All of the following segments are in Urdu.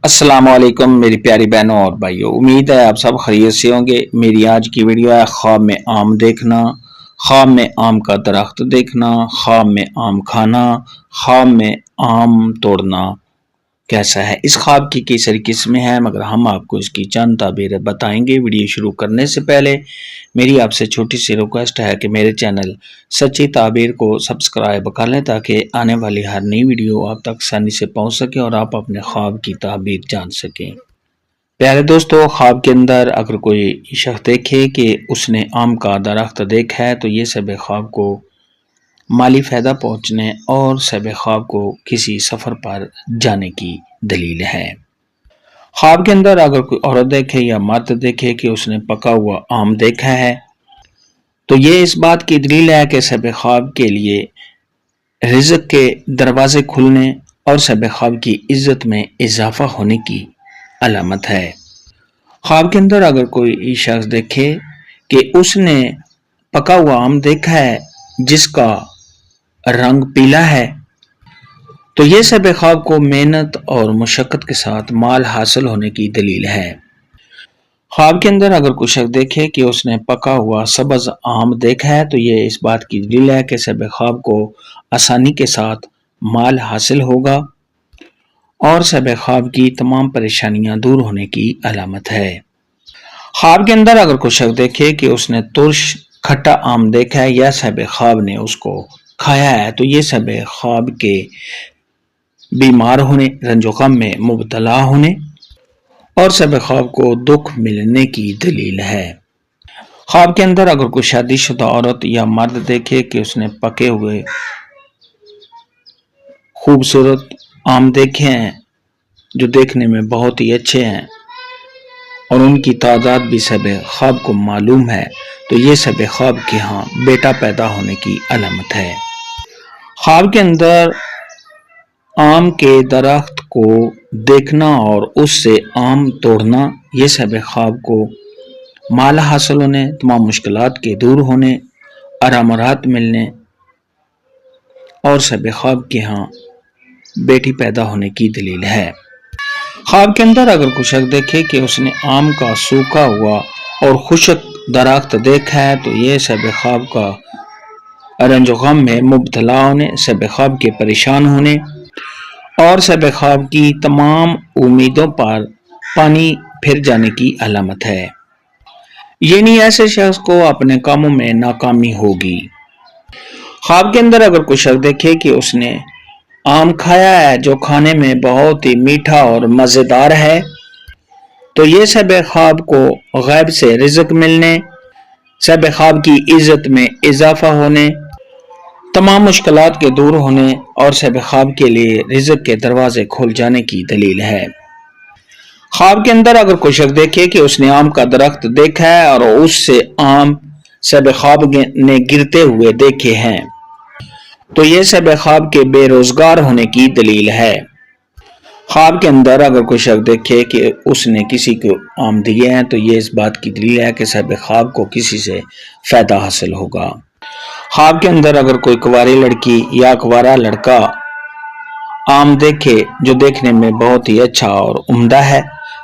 السلام علیکم میری پیاری بہنوں اور بھائیوں، امید ہے آپ سب خیریت سے ہوں گے۔ میری آج کی ویڈیو ہے خواب میں آم دیکھنا، خواب میں آم کا درخت دیکھنا، خواب میں آم کھانا، خواب میں آم توڑنا کیسا ہے۔ اس خواب کی کئی ساری قسمیں ہیں مگر ہم آپ کو اس کی چند تعبیریں بتائیں گے۔ ویڈیو شروع کرنے سے پہلے میری آپ سے چھوٹی سی ریکویسٹ ہے کہ میرے چینل سچی تعبیر کو سبسکرائب کر لیں تاکہ آنے والی ہر نئی ویڈیو آپ تک آسانی سے پہنچ سکے اور آپ اپنے خواب کی تعبیر جان سکیں۔ پیارے دوستو، خواب کے اندر اگر کوئی شخص دیکھے کہ اس نے آم کا درخت دیکھا ہے تو یہ سب خواب کو مالی فائدہ پہنچنے اور سب خواب کو کسی سفر پر جانے کی دلیل ہے۔ خواب کے اندر اگر کوئی عورت دیکھے یا مرد دیکھے کہ اس نے پکا ہوا آم دیکھا ہے تو یہ اس بات کی دلیل ہے کہ سب خواب کے لیے رزق کے دروازے کھلنے اور سب خواب کی عزت میں اضافہ ہونے کی علامت ہے۔ خواب کے اندر اگر کوئی شخص دیکھے کہ اس نے پکا ہوا آم دیکھا ہے جس کا رنگ پیلا ہے تو یہ سب خواب کو محنت اور مشقت کے ساتھ مال حاصل ہونے کی دلیل ہے۔ خواب کے اندر اگر کوئی شخص دیکھے کہ اس نے پکا ہوا سبز آم دیکھا ہے تو یہ اس بات کی دلیل ہے کہ سب خواب کو آسانی کے ساتھ مال حاصل ہوگا اور سب خواب کی تمام پریشانیاں دور ہونے کی علامت ہے۔ خواب کے اندر اگر کوئی شخص دیکھے کہ اس نے ترش کھٹا آم دیکھا ہے یا سب خواب نے اس کو کھایا ہے تو یہ سب خواب کے بیمار ہونے، رنج و غم میں مبتلا ہونے اور سب خواب کو دکھ ملنے کی دلیل ہے۔ خواب کے اندر اگر کوئی شادی شدہ عورت یا مرد دیکھے کہ اس نے پکے ہوئے خوبصورت آم دیکھے ہیں جو دیکھنے میں بہت ہی اچھے ہیں اور ان کی تعداد بھی سب خواب کو معلوم ہے تو یہ سب خواب کے ہاں بیٹا پیدا ہونے کی علامت ہے۔ خواب کے اندر آم کے درخت کو دیکھنا اور اس سے آم توڑنا یہ سب خواب کو مال حاصل ہونے، تمام مشکلات کے دور ہونے، آرام و راحت ملنے اور سب خواب کے ہاں بیٹی پیدا ہونے کی دلیل ہے۔ خواب کے اندر اگر کوئی شخص دیکھے کہ اس نے آم کا سوکھا ہوا اور خشک درخت دیکھا ہے تو یہ سب خواب کا رنج و غم میں مبتلا ہونے، سب خواب کے پریشان ہونے اور سب خواب کی تمام امیدوں پر پانی پھر جانے کی علامت ہے، یعنی ایسے شخص کو اپنے کاموں میں ناکامی ہوگی۔ خواب کے اندر اگر کوئی شخص دیکھے کہ اس نے آم کھایا ہے جو کھانے میں بہت ہی میٹھا اور مزیدار ہے تو یہ سب خواب کو غیب سے رزق ملنے، سب خواب کی عزت میں اضافہ ہونے، تمام مشکلات کے دور ہونے اور سب خواب کے لیے رزق کے دروازے کھل جانے کی دلیل ہے۔ خواب کے اندر اگر کوئی شخص دیکھے کہ اس نے آم کا درخت دیکھا ہے اور اس سے آم سب خواب نے گرتے ہوئے دیکھے ہیں تو یہ سب خواب کے بے روزگار ہونے کی دلیل ہے۔ خواب کے اندر اگر کوئی شخص دیکھے کہ اس نے کسی کو آم دیے ہیں تو یہ اس بات کی دلیل ہے کہ سب خواب کو کسی سے فائدہ حاصل ہوگا۔ خواب کے اندر اگر کوئی کنواری لڑکی یا کنوارا لڑکا آم دیکھے جو دیکھنے میں بہت ہی اچھا اور عمدہ ہے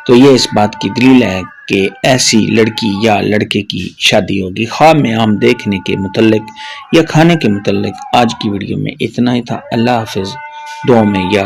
تو یہ اس بات کی دلیل ہے کہ ایسی لڑکی یا لڑکے کی شادی ہوگی۔ خواب میں آم دیکھنے کے متعلق یا کھانے کے متعلق آج کی ویڈیو میں اتنا ہی تھا۔ اللہ حافظ، دعاؤں میں یاد